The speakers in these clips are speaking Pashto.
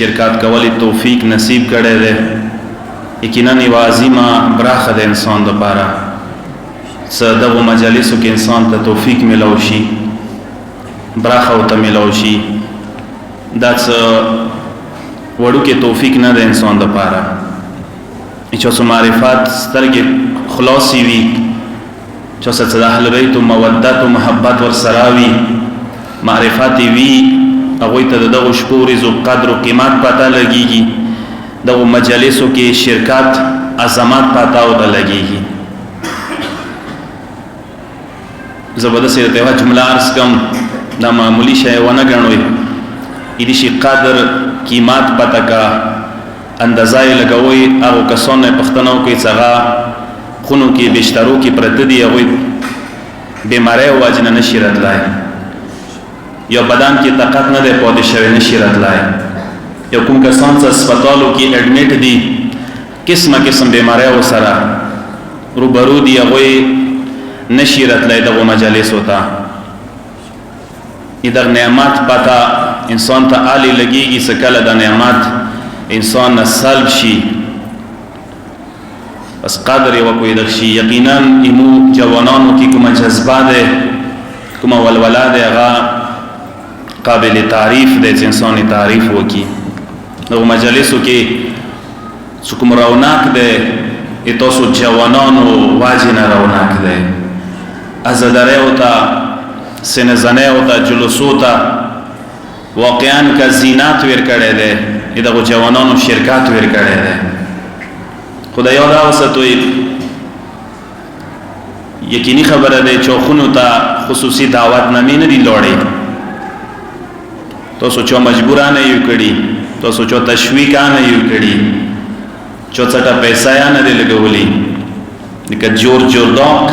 شرکت کولی توفیق نصیب کړی دی. یقینا یوه عظیمه براخه د انسان دپاره څه دغو مجالسو کې انسان ته توفیق میلاو شي، براخه ورته میلاو شي. دا څه وړوکې توفیق نه د انسان دپاره چې څه معرفت سترګې خلاصې وي، چې څه د اهل بیت مودت او محبت ورسره وي، معرفت وي، هغوی ته د دغو شپو ورځو قدر و قیمت پته لګېږي، دغو مجالسو کې شرکت عظمت پته ورته لګېږي. زه به داسې درته یوه جمله عرض کړم، دا معمولي شی ونه ګڼئ، ایدې شي قدر قیمت پته کا اندازه یې لګوئ. هغو کسانو نه یې پوښتنه وکړئ چې هغه خونو کې بسترو کې پرته دي، هغوی بیماری وجې نه نشي راتلی، یا بدن کې طاقت نه دی پاتې شوی، نشي راتلی. یا کوم کسان چې هسپتالو کې اډمیټ دي، قسمه قسم بیماری ورسره روبرو دي، هغوی نشي راتلی دغو مجالسو ته. دغه نعمت پته انسان ته عالی لګېږي چې کله د نعمت انسان نه سلب شي، بس قدر یې وکړئ دغ شي. یقینا ایمو جوانانو کې کومه جذبه دی، کومه ولوله دی، هغه قابل تعریف دی چې انسان یې تعریف وکړي. دغو مجالسو کې چې کوم رونق دی، تاسو جوانانو واجې نه رونق دی. عزاداریو ته، سینه‌زنیو ته، جلوسو ته واقعا که زینت ویر کړی دی، دغو جوانانو شرکت ویر کړی دی. خو د یاد اوساتئ، یقیني خبره دی چوخونو ته خصوصي دعوت نامې نه دي لوړې. تاسو چا مجبورانه یو کړي، تاسو چا تشویقانه یو کړي، چا څټه پیسې نه دي لګولي. لکه جورج لاک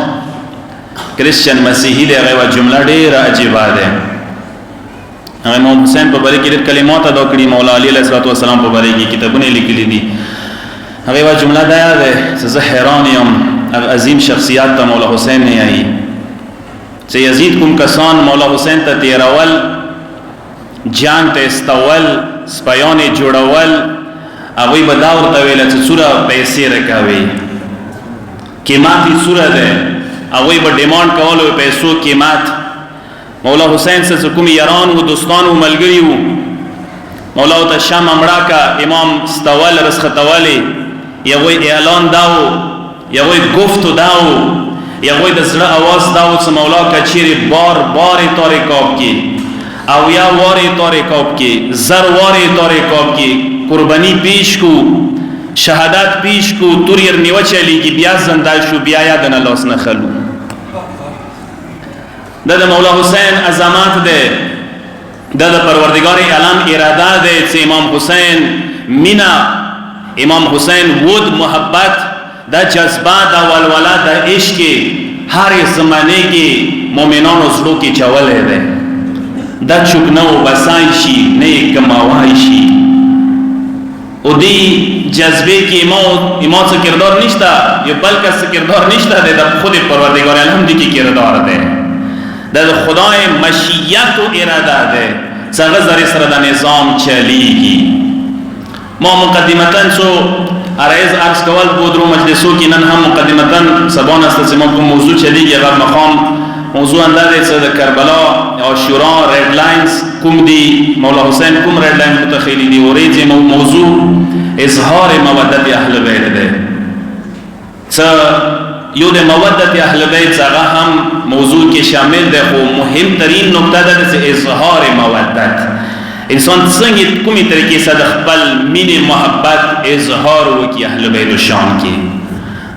کرسچن مسیحي دی، هغه جمله ډېره عجیبه ده. هغه امام حسین په باره کې ډېر کلمات ادا کړي، مولا علی علیه السلام په باره کې کتابونه لیکلي دي. هغه یوه جمله دا ده چې زه حیران یم، هغه عظیم شخصیت ته مولا حسین نه یایي چې یزید کوم کسان مولا حسین ته تیرول، جنگ ته استول، سپیانې جوړول، هغوی به دا ورته ویله چې څوره پیسې راکوي، قیمت یې څوره دی. هغوی به ډیمانډ کولو پیسو قیمت. مولا حسین سره کوم یاران و، دوستان و، ملګري و، مولا ته شمع مړه کا، امام ستول رسختولی، یغوی اعلان داو، یغوی گفتو داو، یغوی د زړه اواز داو چې مولا کچېرې بار بارې تارې کاب کی، او یا وارې تارې کاب کی، زر وارې تارې کاب کی، قربانی پیش کو، شهادت پیش کو، توریر نیوه چلیږي، بیا زنده شو، بیا یاد نه لاس نه خلو. دا د مولا حسین عظمت دی، دا د پروردگار عالم اراده دی چې امام حسین مینا، امام حسین ود محبت، دا جذبه، دا ولوله، دا عشق هر زمانه کې مؤمنانو زړو کې چولې دی. دا چوک نه وبسای شي، نه یې کماوای شي. او دی جذبه کې امام څه کردار نشته، یو بل کس کردار نشته دی، د خود پروردگار عالم دی کې کردار دی. دا خدای مشیت و اراده ده، څنګه زری سره د نظام چلیږي. ما مقدمتاً سو عرض عرض کول بودرو مجلسو کې نن هم مقدمتاً سبان است چې موږ موضوع چلیږي. هغه مقام موضوع اندازې چې د کربلا او شورا ریډ لاینز کوم دي، مولا حسین کوم ریډ لاین متخیلی دي، ورېځې موضوع اظهار مودت اهل بیت ده. یو د مودت اهل بیت هغه هم موضوع کې شامل ده، خو مهم ترین نقطه ده چې اظهار مودت. انسان څنګه کومې طریقې سره د خپل مینې محبت اظهار وکړي اهل بیت شان کې.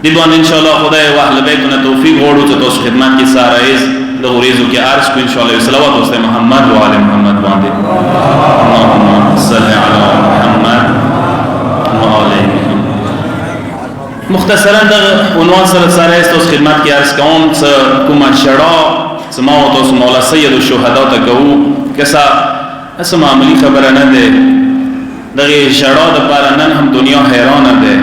دې باندې ان شاء الله خدای او اهل بیت ته توفیق ورکړي چې تاسو خدمت کې سره ایز د ورېزو کې عرض کو ان شاء الله. صلوات واسطه محمد و آل محمد باندې، اللهم صل علی محمد و آل محمد. مختصرا د عنوان سره تاسو خدمت کې عرض کوم چې کومه شړا چې ما او تاسو مولا سید الشهدا ته کوو، کسا اسه معمولی خبره نه ده. دغه شړا د پاره نن هم دنیا حیران ده،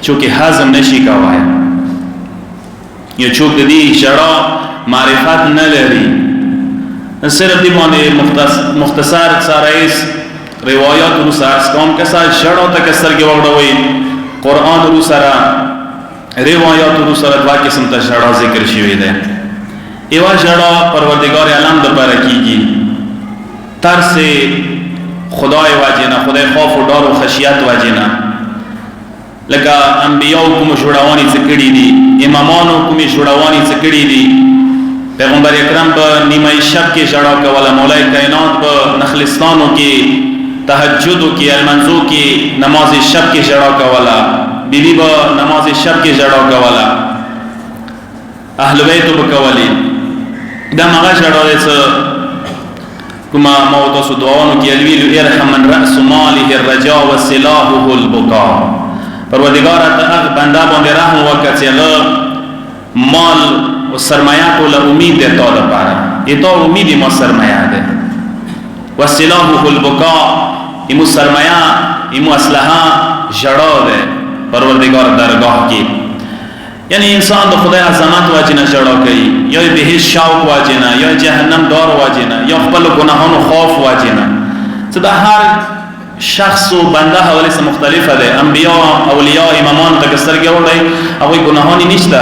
چونکه هضم نشي کوای. یو چوک د دې شړا معرفت نه لري، صرف دی باندې مختصر سارایس روایات رو سره اسکام کسا جڑا تا کسر کے وقڑوئی قرآن رو سره روایات رو سره دوا قسم تا جڑا ذکر شوی دے ایوا جڑا پروردگار عالم دا پارا کی گی ترس خدای واجینا خدای خوف و ڈار و خشیت واجینا لکه انبیاء کوم جوړوانی څکړي دي امامانو کوم جوړوانی څکړي دي پیغمبر اکرم په نیمه شب کې جړا کوله مولای کائنات په نخلستانو کې تهجدو کې المنزو کې نماز شب کې جړا کوله بیبي په نماز شب کې جړا کوله اهل بیت په کولی دا مغه جړا ده كما موضوع سدوانو کې الویل ارحم من رأس ماله الرجاء وسلاحه البكاء پروردگار ته هغه بنده باندې رحم وکړي چې مال او سرمایه ټول امید ده تا لپاره ایته امید ما سرمایه ده وسلاحه البكاء ایمو سرمایه ایمو اسلحه جړا ده پروردگار درگاه کې یعنی انسان د خدای عظمت واجنه جړا کوي یا به شوق واجنه یا جهنم دار واجنه یا خپل ګناهونو خوف واجنه څه د هر شخص و بنده حواله سره مختلفه ده انبیاء اولیاء امامان تکسر کې وړي او ګناهونی نشته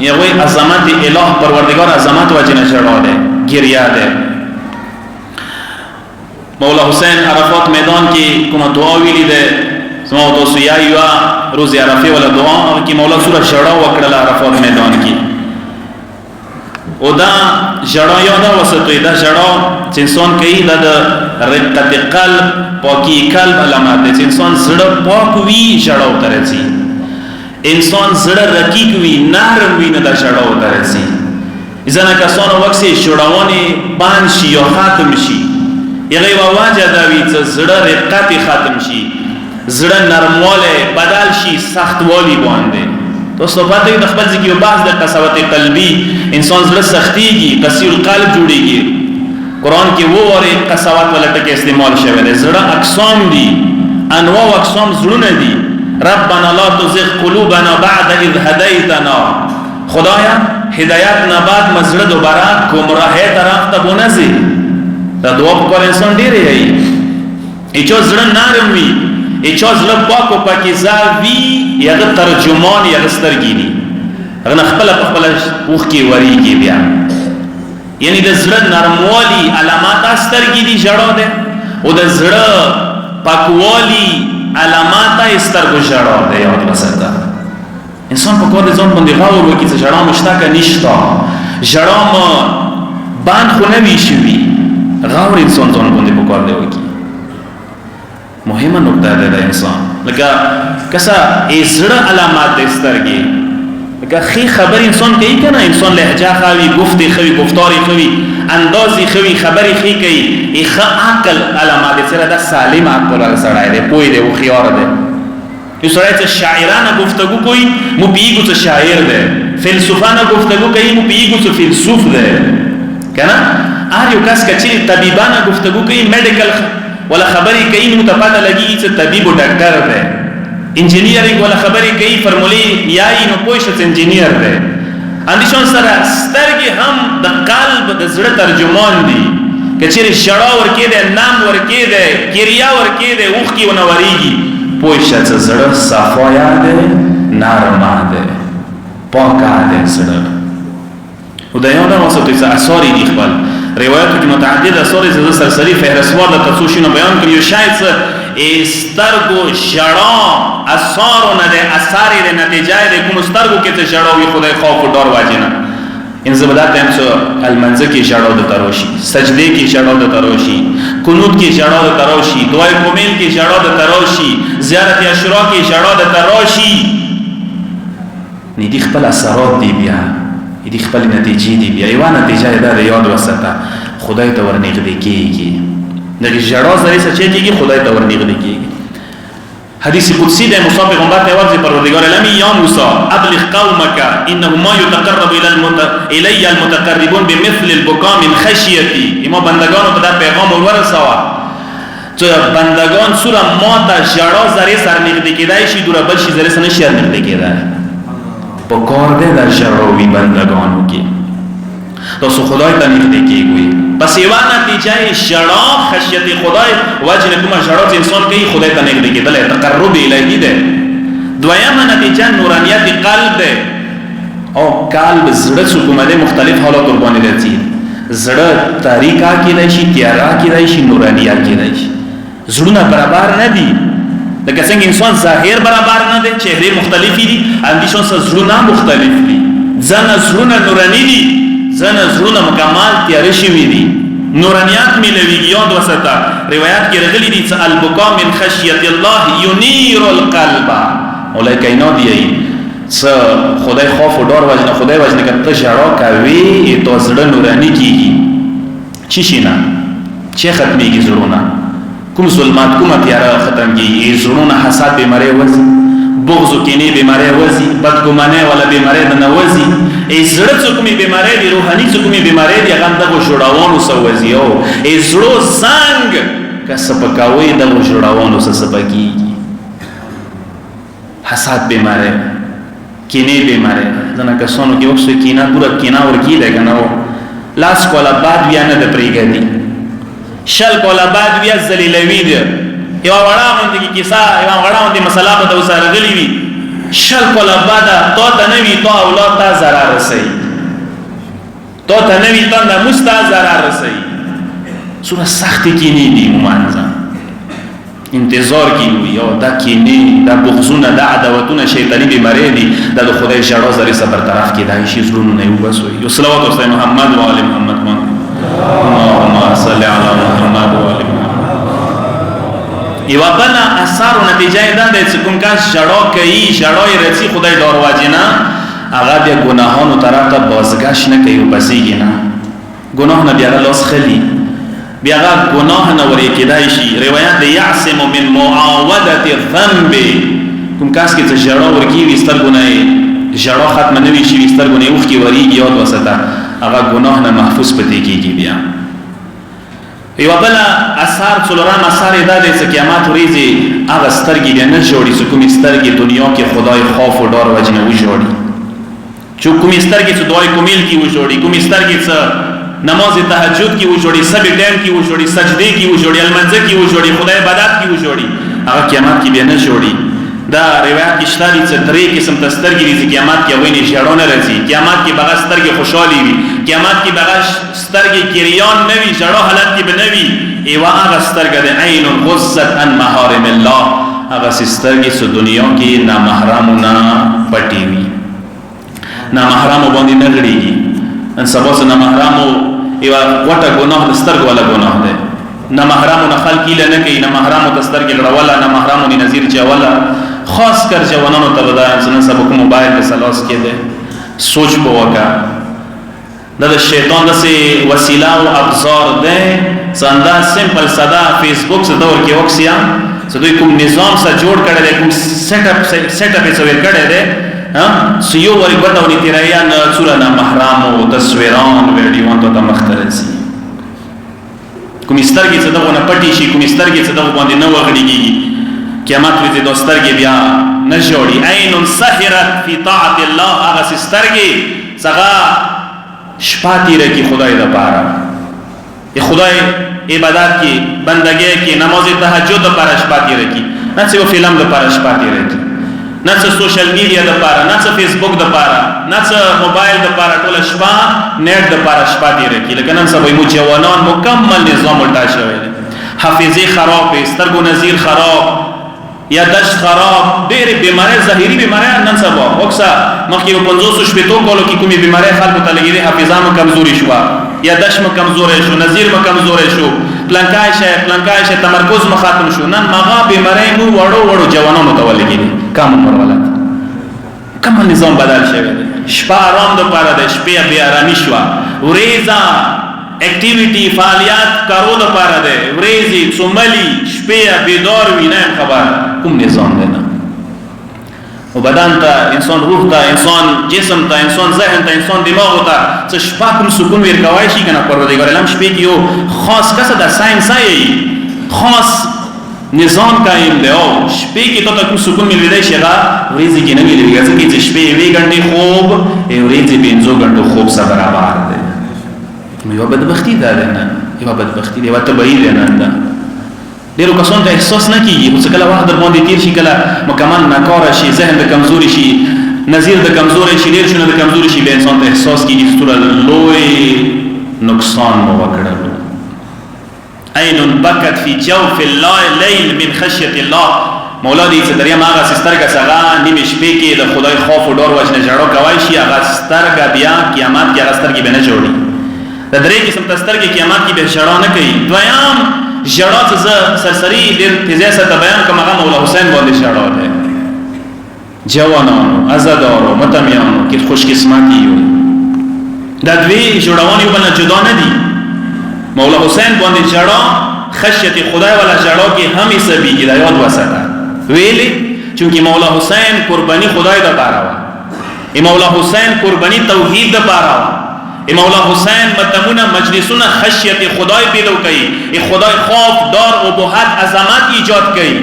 یا وای عظمت الہ پروردگار عظمت واجنه جړا ده ګریا ده مولا حسین عرفات میدان کې کومه دعا ویلې ده سمو تاسو یا روز عرفه ولا دعا او کی مولا سورہ جڑا وکړه عرفات میدان کې او دا جڑا یاده وسطوي دا جڑا چې انسان کوي د رقت قلب پاکی قلب علامات دي چې انسان زړه پاک وي جڑا وترسي انسان زړه رقیق وي نرم وي نه دا جڑا وترسي ځنه کسانو وکسي جوړاوني بان شي او ختم شي یغه واجه دا وی چې زړه رقت ختم شي زړه نرمواله بدل شي سختوالی باندې دوستو پته د خپل ځکه یو بعض د قساوت قلبي انسان زړه سختيږي قسي القلب جوړيږي قران کې وو اور قساوت ولټه کې استعمال شوی دی زړه اقسام دي انواع اقسام زړونه دي ربنا لا تزغ قلوبنا بعد اذ هديتنا خدایا هدایت نه بعد مزړه دوباره گمراهه طرف ته ونځي دا دعا په انسان ډیره هي چې زړه نرم وي اچاز لب پاکو پاکیزا وی یغه ترجمان یغه سترګی دي هغه خپل اوخ کې وریږي بیا یعنی د زړه نرموالی علامات سترګی دي جړو ده او د زړه پاکوالی علامات سترګو جړو ده یو وسته انسان په کوم ځون باندې غاور وکي چې جړو مشتاق نشتا جړو باندې خو نه وی شي غاور انسان ځون باندې په کار دی وکي مهمه نقطه ده د انسان لکه کسا زړه علامات د سترګې لکه خې خبر انسان کوي کنه انسان لهجه خوي گفتي خوي گفتاري خوي اندازي خوي خبري خوي کوي اخ عقل علامات سره د سالم عقل سره ده پوي ده او خيار ده یو سره چې شاعرانه گفتگو کوي مو پیګو څه شاعر ده فلسفانه گفتگو کوي مو پیګو څه فیلسوف ده کنه یو کس کچې طبيبانه گفتگو کوي میډیکل ولا خبري کوي نو ته پته لګي چې طبيب او ډاکټر دی انجینیرینګ ولا خبري کوي فرمولي یای نو پوښتنه انجینیر دی اندیشون سره سترګي هم د قلب د زړه ترجمان دي کچېر شړا ورکې ده نام ورکې ده کیریا ورکې ده اوخ کی ونوريږي پوښتنه زړه صفایا ده نرمه ده پاکه ده زړه خدایانه واسطه څه اثر دي خپل روایتو کې متعدد اثار ز سرسری فهرستوار د تفصیل بیان کړي شاید استرګو جړا اثار نه ده اثر د نتیجه د کوم استرګو کې ته جړا وي خدای خوف او ډار واجنه ان زبدات هم څو المنزه کې جړا د تروشي سجده کې جړا د تروشي قنوت کې جړا د تروشي دعای کومل کې جړا د تروشي زیارت عاشورا کې جړا د تروشي نه دي خپل اثرات دی بیا دې خپل نتیجې دی بیا یو نتیجه دا یاد وساته خدای ته ورنږدې کیږي دغه جړا سره څه کیږي خدای ته ورنږدې کیږي حدیث قدسی د موسی پیغمبر ته ورته پروردگار لمی یا موسی ابلغ قومك انه ما يتقرب الى المتقربون بمثل البكاء من خشيتي اما بندگانو ته پیغام ورسوا چې بندگان سوره ما ته جړا سره نږدې کیدای شي دوره بل شي سره نشي نږدې کیدای پکار دے در شروعی بندگانو کی تاسو خدای ته نږدې کیږئ. پس یوه نتیجه یې ژړا خشیت خدای وجه نه کومه ژړا چې انسان کوي خدای ته نږدې کېدل تقرب الهي ده. دویمه نتیجه نورانیت قلب ده او قلب زړه څه کومه ده مختلف حالات قرباني راځي. زړه تاریکا کېدای شي، تیارا کېدای شي، نورانیت کېدای شي. زړونه برابر نه دي لکه څنګه انسان ظاهر برابر نه دی، چهره مختلفې دي، اندیشون سره زړونه مختلف دي. ځنه زړونه نوراني دي، ځنه زړونه مکمل تیار شوي دي. نورانیات ملویږي. یاد وساته روایت کې راغلي دي چې البکا من خشیت الله ينير القلب. اولای کائنات دی څه خدای خوف او ډار وجنه خدای وجنه کته ژړا کوي ته زړه نوراني کیږي. چی شینه چې ختميږي زړونه، کوم ظلمات کومه تیاره ختم کیږي. زړونه حسد بیماری وځي، بغض او کینې بیماری وځي، بدګمانه ولا بیماری نه وځي. زړه څوکمي بیماری دي، روحاني څوکمي بیماری دي، هغه دغه جوړاوونو سوځي. او زړه څنګه کسبکاوي دغه جوړاوونو سسبکیږي. حسد بیماری، کینې بیماری. ځنه کسانو کې وښه کینا پورا کینا ورکی دی کنه، لاس کولا بعد بیا نه د پریګدي، شل کولا بعد بیا ذلیلوی دی. یو وړا باندې کی کیسه، یو وړا باندې مسله په وسره غلی وی، شل کولا بعد تو ته نوی تو اولاد ته zarar رسي، تو ته نوی تو د مستا zarar رسي. سوره سخت کینې دی مانځه انتظار کیږي او دا کینې دا بغضونه دا عداوتونه شیطانی بیماری دي. دا د خدای ژړا زری صبر طرف کې دا شی زړونو نه وبسوي. یو صلوات والسلام محمد و علی محمد اللهم صل علی محمد و علی محمد. یو بل اثر او نتیجه دا ده چې کوم کس ژړا کوي، ژړا یې رسي خدای دار واجنه، هغه د ګناهونو طرف ته بازگشت نه کوي او بسیږي نه. ګناه نه بیا لاس خلی بیا گناه نه ورې کېدای شي. روایت دی یعصم من معاودة الذنب. کوم کس کې چې ژړا ورکی وستر ګناه ژړا ختم نه وي شي وستر ګناه اوخ کې وریږي. یاد وساته هغه ګناه نه محفوظ پاتې کېږي. بیا یو بل اثر څلورم اثر دا دی چې قیامت ورځې هغه سترګې بیا نه جوړي چې کوم سترګې دنیا کې خدای خوف او ډار وجنه وجوړي. چې کوم سترګې چې دعای کومیل کې وجوړي، کوم سترګې چې نماز تهجد کی وجوړي، سبي ټایم کی وجوړي، سجدي کی وجوړي، المنځ کی وجوړي، خدای عبادت کی وجوړي، هغه قیامت کې به نه جوړي. دا روایت کې شته چې درې قسم تسترګي دي قیامت کې ویني ژړونه راځي. قیامت کې بغا سترګي خوشحالي وي، قیامت کې بغا سترګي کریان نه وي، ژړو حالت کې به نه وي. ایوا هغه سترګه د عین غصت عن محارم الله، هغه سترګي چې دنیا کې نامحرمونه پټي وي، نامحرم باندې نه غړيږي. ان سبا سره نامحرم یو وټه ګناه د سترګو ولا ګناه ده. نه محرم نه خلق اله نه کوي، نه محرم د سترګې لړولا، نه محرم نه نظیر چولا. خاص کر جوانانو ته ودا انسان سبق موبایل په سلاس کې ده. سوچ په وکا د شیطان د سي وسیله او ابزار ده. څنګه سمپل ساده فیسبوک څخه دور کې وکسیا څه دوی کوم نظام سره جوړ کړل، کوم سیټ اپ یې څور کړل ده. سيو وري بتاوني تیرایان صورت محرم او تصویران ویډیوان ته مخترسي. کوم سترګې څه دغه نه پټي شي، کوم سترګې څه دغه باندې نه وغړيږي. قیامت ورځ د سترګې بیا نه جوړي. عین سحرت فی طاعت الله، هغه سترګې څنګه شپاتي رکی خدای د پاره، خدای عبادت کې بندګۍ کې نماز تهجد د پاره شپاتي رکی، نه څه فلم د پاره شپاتي رکی، نه څه سوشل میډیا د پاره، نه څه فیسبوک د پاره، نه څه موبایل د پاره، ټول شپه نیټ د پاره شپاتي رکی. لکه نن سبا یو جوانان مکمل نظام الټا شوی دی، حافظه خراب، سترګو نظیر خراب، یا دش خراب، ډېر بیماری ظاهري بیماری نن سبا وکسا مخکې 500 شپږ کولو کې کومي بیماری خلکو ته لګیږي، حافظه مو کمزوري شو، یا دش مو کمزوري شو، نظیر مو کمزوري شو، پلانکای شه تمرکز مو ختم شو. نن مغا بیماری مو وړو جوانانو ته ولګیږي. کم عمر ولات کوم نظام بدل شوی دی. شپه آرام د پاره د شپې بیا آرامي شو، ورېزا اکټیویټي فعالیت کارو د پاره ده، ورېزي څوملي شپې بیدار وینه خبر کوم نظام دی نه. او بدن ته انسان، روح ته انسان، جسم ته انسان، ذهن ته انسان، دماغ ته څه شپه کوم سکون ورکوي شي کنه. پروردگار علم شپې کې یو خاص کسه د ساينس ای خاص نظام قائم دی. او شپې کې ته کوم سکون ملي شي هغه ورځې کې نه ملي. ځکه چې شپې 2 غنټې خوب او ورځې 5 غنټو خوب سره برابر دی. نو یو بدبختی ده نه، یو بدبختی ده، یو تبعی ده نه ده. ډیرو کسانو ته احساس نه کیږي، خو کله وخت در باندې تیر شي، کله مکمل ناکاره شي، ذهن د کمزوري شي، نظیر د کمزوري شي، ډیر شنو د کمزوري شي، به انسان ته احساس کیږي ستوره لوی نقصان مو وکړل. عین بکت فی جوف الليل من خشیت الله. مولا دې چې دریا ماغه سترګه څنګه نیمه شپې کې د خدای خوف او ډور وجنه جړو کوي شي، هغه سترګه بیا قیامت کې هغه سترګې به نه جوړي. د درې قسم سترګې قیامت کې به شړا نه کوي. دویم جړا چې سرسری د تیزه سره بیان کوم هغه مولا حسین باندې شړا ده. جوانانو آزادارو متمیانو کې خوش قسمتي یو. دا دوی جوړوان یو بل جدا نه دي. مولا حسین باندې جړا خشیت خدای ولا جړا کې هم سبي کې دا یاد وساته ویلي، چونکی مولا حسین قربانی خدای د پاره وا. مولا حسین قربانی توحید د پاره وا. مولا حسین متمونه مجلسونه خشیت خدای پیلو کوي، خدای خوف دار ابهت عظمت ایجاد کوي.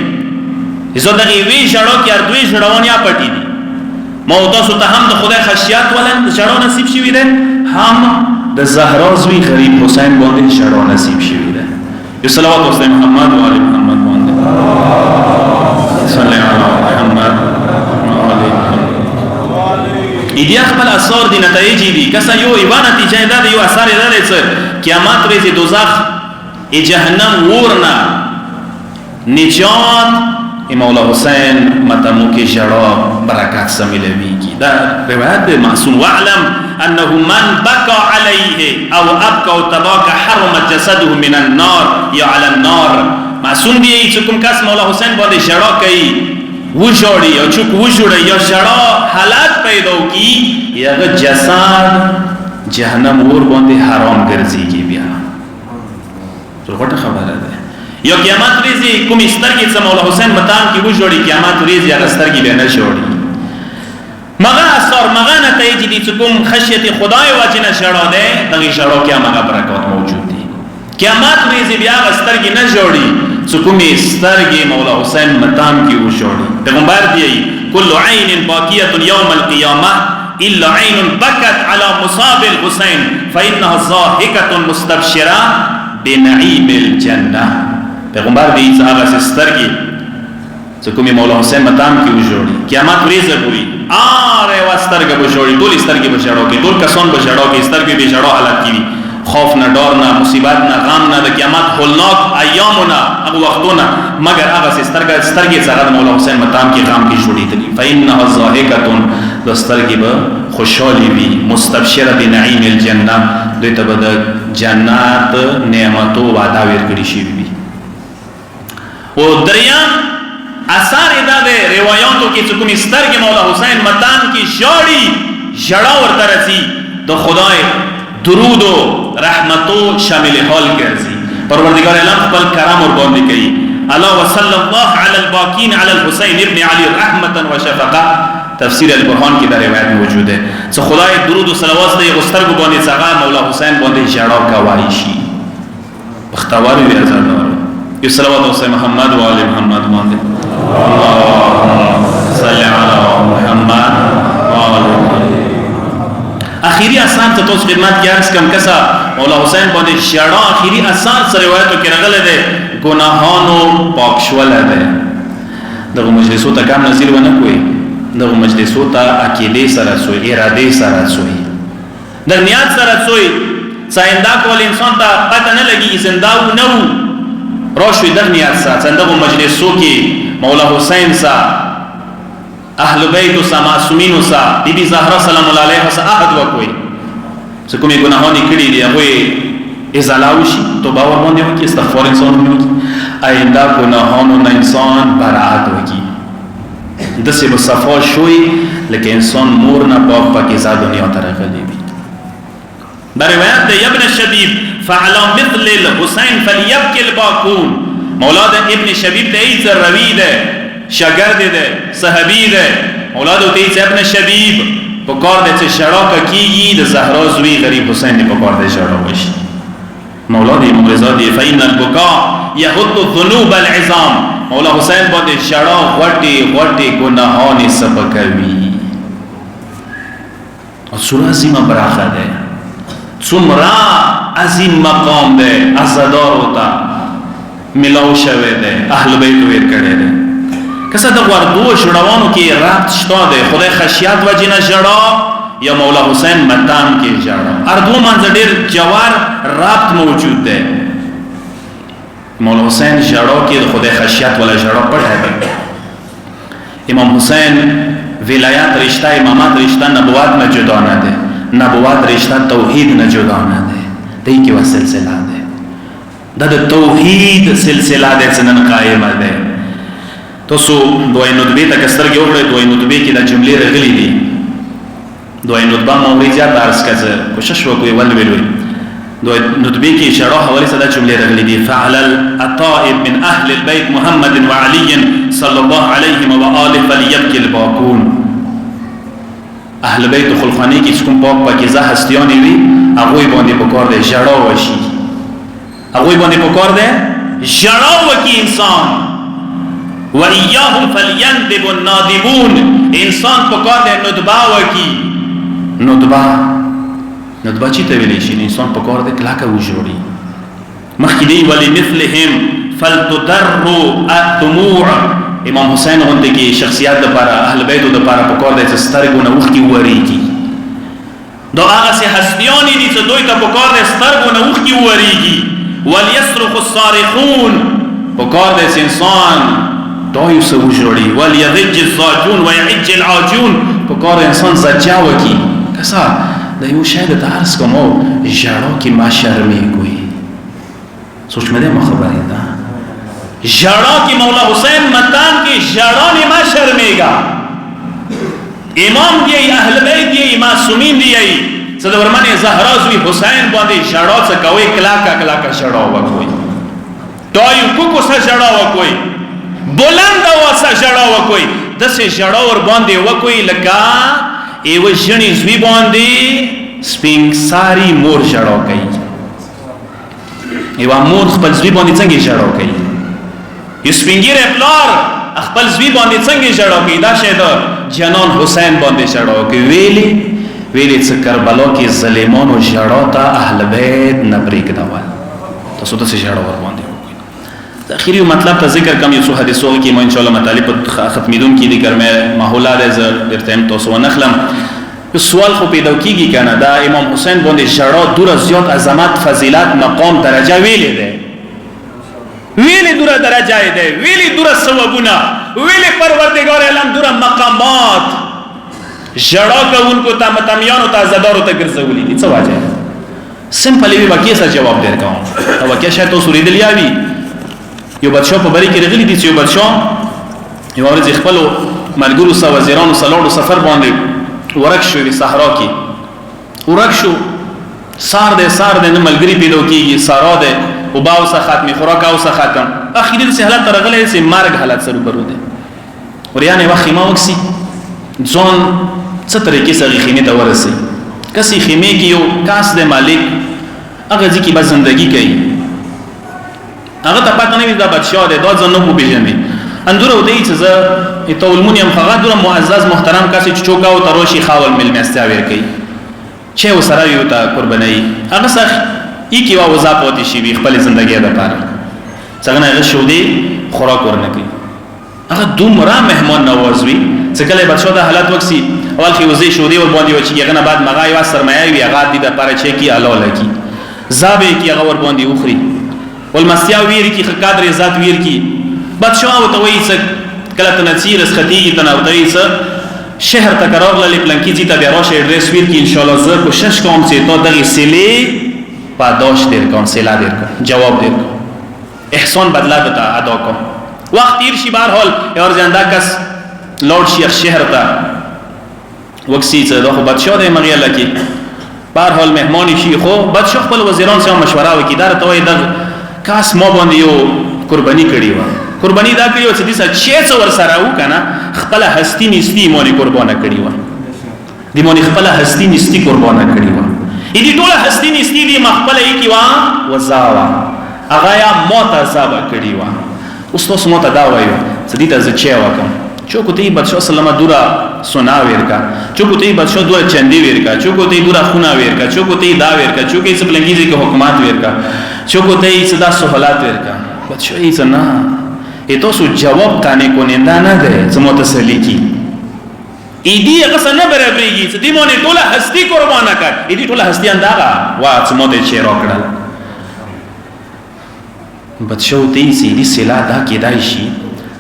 زه دغه وی جړا کې ار دوی جړوان یا پټی دي. مو تاسو ته هم د خدای خشیت ولن جړا نصیب شوی ده، هم د زهرا زوی غریب حسین باندې جړا نصیب شوی ده. یو صلوات وسلم محمد و علی محمد باندې صلی الله علیه محمد و علی ایدیا خپل اثر دي نتایج دي کسا یو ایوان نتیجه ده یو اثر ده چې قیامت ورځ دوزخ جهنم ورنا نجات مولا حسین متمو کې جړا برکات سملوي کی. دا روایت معصوم وعلم انه من بكى عليه او ابكى تباكى حرم جسده من النار یا على النار. معصوم دی چې کوم کس مولا حسین باندې جړا کوي وجوړي او چوک وجوړي یا جړا حالات پیدا کی یا جسد جهنم ور باندې حرام ګرځيږي. بیا څه خبره ده. یا قیامت ریزی کوم سترګې چې مولا حسین متام کې وجوړي قیامت ریزی هغه سترګې به نه جوړي. مغه اثر مغه نتایج دي چې کوم خشیت خدای واجنه شړا ده دغه شړا کې هغه برکات موجود دي. قیامت ریزی بیا هغه سترګې نه جوړي چې کوم سترګې مولا حسین متام کې وجوړي. پیغمبر دی کل عین باقیه یوم القیامه الا عین بکت علی مصاب الحسین فانها ضاحکه مستبشره بنعیم الجنه. پیغمبر دی چې هغه سترګې چې کومې مولا حسین متام کې وجوړي قیامت ورځ پوری اره واسترګې وجوړي ټول سترګې بشړو کې ټول کسان بشړو کې سترګې بشړو حالت کې خوف نه ډار نه مصیبت نه غم نه د قیامت هولناک ایامونه هغه وختونه مگر هغه سترګې څنګه مولا حسین متام کې غم کې جوړي دي. فإنها ضاحکه د سترګې به خوشالي وي مستبشره بنعیم الجنه دوی ته به جنات نعمتو وعده ورکړي شي وي. او دریان اثر دا ده روایاتو کې چې کوم سترګې مولا حسین متان کې شاړي جړا ورته رسي د خدای درود او رحمتو شامل حال ګرځي. پروردگار عالم خپل کرم ور باندې کوي. الله وصلی الله علی الباقین علی الحسین ابن علی رحمتا و شفقه. تفسیر البرهان کې دا روایت موجود ده چې خدای درود او صلوات دې غسترګو باندې څنګه مولا حسین باندې جړا کوي شي. بختوار وي آزادار. یو صلوات وسلم محمد و علی محمد باندې اللهم صل علی محمد و علی. اخیری آسان ته تاسو خدمت کې عرض کوم کسا مولا حسین باندې جړا اخیری آسان سره روایتو کې راغله ده ګناهانو پاکشول ده. دغه مجلسو ته کم نظیر ونه کوي، دغه مجلسو ته عقیده سره سوی اراده سره سوی د نیت سره سوی څنګه کول انسان ته پته نه لګي زنده نو روشوی در نیت سا چندگو مجلسو کی مولا حسین سا اہل بیتو سا معصومینو سا بی بی زہرہ سلام اللہ علیہ سا احد وکوئی سکومی گناہانی کڑی دی اگوی ازالاوشی تو باور باندی ہوکی استغفار انسان ہوکی آئندہ گناہانو نا انسان برعات ہوکی دسی بصفا شوئی لیکن انسان مورنا پاک پاکیزا دنیا ترغلی بھی. بروایت دے ابن شبیب فعلا مثل الحسین فلیبکی الباقون. مولا دا ابن شبیب دا ایز روی دا شاگرد دا صحبی دا مولا دا ایز ابن شبیب پکار دا چه شراکا کی گی دا زهرا زوی غریب حسین دا پکار دا شراکش. مولا دا مغرزا دی فإن البکا یحط الذنوب العظام. مولا حسین با دا شراک غٹی غٹی گناہان سبکوی. اور سورہ عظیمہ براخہ دا څومره عظیم مقام دی عزادارو ته ملاو شوی دی اهل بیت ویر کړی دی کسه د وردو شړوانو کې ربط شته دی خدای خشیت وجنه ژړا یا مولا حسین مدام کې ژړا اردو منځ ډیر جوار ربط موجود دی مولا حسین ژړا کې خدای خشیت ولا ژړا پټه دی امام حسین ولایت رشتہ امامت رشتہ نبوات نه جدا نه ده نبوات رشتہ توحید نه جدا نه ده دای کی وا سلسله ده د توحید سلسله ده څنګه قائمه ده تاسو دوی ندبی ته کستر کې وګړي دوی ندبی کې د جملې رغلي دي دوی ندبا موري زیات درس کړه کوشش وکوي ول ویلوي دوی ندبی کې اشاره حواله صدا جملې رغلي دي فعل الطائب من اهل البيت محمد وعلي صلى الله عليه وآله فليبكي الباقون اهل بیت خلخانی کې څوم پاک پاکیزه هستیانی وي هغه باندې پکار دی ژړا وشي هغه باندې پکار دی ژړا وکي انسان وَإِيَّاهُمْ فَلْيَنْدِبُ النَّادِبُونَ انسان پکار دی ندبا وکي ندبا چی ته ویلی شي انسان پکار دی کلاکه وجوړي مخکې دی ولمثلهم فلتدر الدموع امام حسین غونډه کې شخصیت د لپاره اهل بیت د لپاره پکار دی چې سترګو نه وښکي وریږي دا هغه سه هستیانی دي چې دوی ته پکار دی سترګو نه وښکي وریږي وليصرخ الصارخون پکار دی چې انسان دایو سه وجوړي وليضج الزاجون ويعج العاجون پکار انسان زجا وکي کسا د یو شاید د عرض کومو ژړا کې ما شرمې کوي سوچ مې ده خبره ده ژړا کی مولا حسین مدان کی ژړا نے ما شرمېگا امام دی اهل بیت دی معصومین دی صدر ورمنه زهرا زوی حسین باندې ژړا څه کوي کلاکا کلاکا ژړا وکوي دایو کو څه ژړا وکوي بلند واسه ژړا وکوي دسه ژړا ور باندې وکوي لکا ایو ژنی زوی باندې سپینګ ساری مور ژړا کوي ایو مور خپل زوی باندې څنګه ژړا کوي سپینګیر پلار خپل زوی باندې څنګه ژړا کوي دا شه دا جنان حسین باندې ژړا کوي ویلي چې کربلا کې ظالمانو ژړا ته اهل بیت نه پرېږدول تاسو ته ژړا ور باندې وکړي اخیری مطلب ته ذکر کوم یو څه حدیثو کې مو ان شاء الله مطالب ختمیدون کې ذکر مې ماحوله د ارتهم تاسو نخلم سوال خو پیدا کیږي کنه دا امام حسین باندې ژړا دور زیات عظمت فضیلت مقام درجه ویلې ده ویلی دورا درجه ده ویلی دورا ثوابونه ویلی پروردگار علم دورا مقامات ژړا کوونکو ته متمیانو ته زدارو ته ګرځولي دي څه واجه سمپلی وی واقعي سره جواب درکوم او واقعي شاید تاسو ریدلی اوی یو بادشاہ په بری کې رغلی دي چې یو بادشاہ یو ورځ خپل ملګرو سره وزیرانو سره سفر باندې ورک شو په صحرا کې ورک شو سار دې نه ملګری پیدا کیږي سارا دې او باو سا ختمی خوراک او سا ختم اخیری دې حالت ترغله سي مرګ حالت سره پرو دي وريانه واخی ما وکسي ځون څه طریقې سره خیمه ته ورسي کسي خیمه کې یو کاس د مالک هغه ځکه به زندگی کوي هغه ته پاتې نه وي دا بادشاہ دی دا ځنه په پیژنې اندوره ودی چې زه ته المونیم فقط دوه معزز محترم کاسي چوکا او تروشي خاول مل مستاویر کوي چې وسره یو ته قرباني هغه سره یکی وا وزا پوتې شي خپل ژوندۍ د پاره څنګه هغه شو دی خوراک ورنکي هغه دومره مهمان نواز وي چې کله بچو د حالت وکسي اول خي وزي شو دی ور باندې و چې هغه بعد مغای وا سرمایه وي هغه د پاره چې کی الاله کی زابه کی هغه ور باندې وخري والمسیا ویر کی قدر ذات ویر کی بچو او توي چې کله تنصير اسختي تناوتي چې شهر تکرار للی پلانکی جی ته بیا راشه ایڈریس ویر کی ان شاء الله زه کوشش کوم چې تو دغه سلی پاداش دیر کن سلا دیر کن جواب دیر کن احسان بدلا بتا ادا کن وقت تیر شی بار حال اور زنده کس لورد شیخ شهر تا وکسی چه دا خو بادشاہ ده مغیله کی بار حال مهمانی شی خو بادشاہ خپل وزیران سره مشوره وکي دا ته دا کاس ما باندې یو قربانی کړی و قربانی دا کړی و چې دسه 600 ور سره و کنه خپل هستی نستی مونږ قربانه کړی و دی مونږ خپل هستی نستی قربانه کړی و ایدی ټول هستی نستی دی مخبل ای کی وا وزاوا هغه یا موت عذاب کړي وا اوس تاسو موت دا وایو چې دې ته چې وکم چوکوتی بادشاہ سلام دورا سونا ورکا چوکوتی بادشاہ دورا چندی ورکا چوکوتی دورا خونا ورکا چوکوتی دا ورکا چوکوتی سپلنگیزی کے حکومات ورکا چوکوتی صدا سہولات ورکا بادشاہ ایسا نا یہ تو سو جواب کانے کو نیندہ نہ دے سمو تسلی کی ایدی اقصا نہ برابری گی سدیمونے تولا ہستی قربانا کر ایدی تولا ہستی انداغا وات سمو دے چھے روکڑا بادشاہ تیسی ایدی سلا دا کی دائشی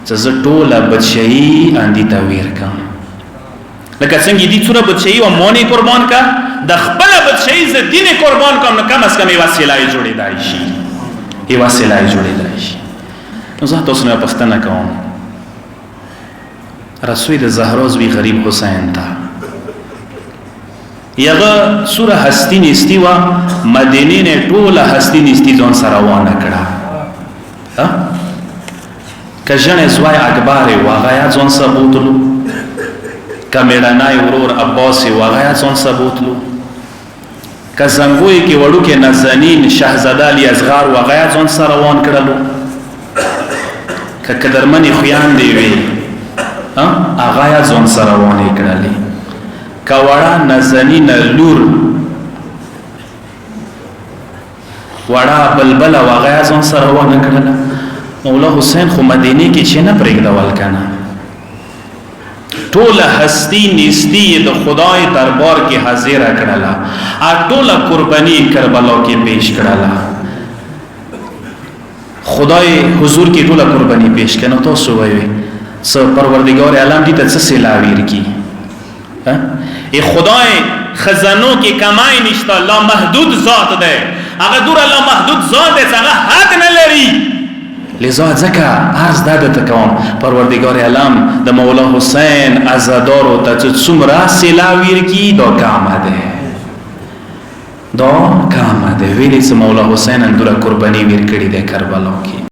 ز ټوله بادشاہي اندی ته ویر کم لکه څنګه دې څوره بادشاہي و مونې قربان کا د خپل بادشاہي ز دین قربان کم نو کم از کم یو وسیلای جوړېدای شي یو وسیلای جوړېدای شي نو زه تاسو نه پوښتنه کوم رسول د زهرا زوی غریب حسین تا یغه سوره هستی نستی و مدینه نه ټوله هستی نستی ځون سره وانه کړه ها کجن زوای اکبر واغایا ځون ثبوتلو کمیډانای ورور عباس واغایا ځون ثبوتلو کزنګوي کې وړو کې نازنین شاهزاده علی اصغر واغایا ځون سره روان کړلو کقدرمنې خویان دی وی اغایا ځون سره روان کړلې کاوړه نازنین لور وړه بلبل واغایا ځون سره روان کړله مولا حسین خو مدینه کې چې نه پرېږدول کنه ټوله هستی نستی د خدای دربار کې حاضر کړله ټوله قربانی کربلا کې پیش کړله خدای حضور کې ټوله قربانی پیش کړه تاسو وایي س پروردگار عالم دې ته څه سلاویر کی ای خدای خزانو کې کمای نشته لا محدود ذات ده هغه دور الله محدود ذات ده هغه حد نه لري لذا ځکه عرض داده ته کوم پروردگار عالم د مولا حسین عزادارو ته څومره سلاویر کی دا کامه ده ویلې چې مولا حسین اندوره قربانی ویر کړي ده کربلا کې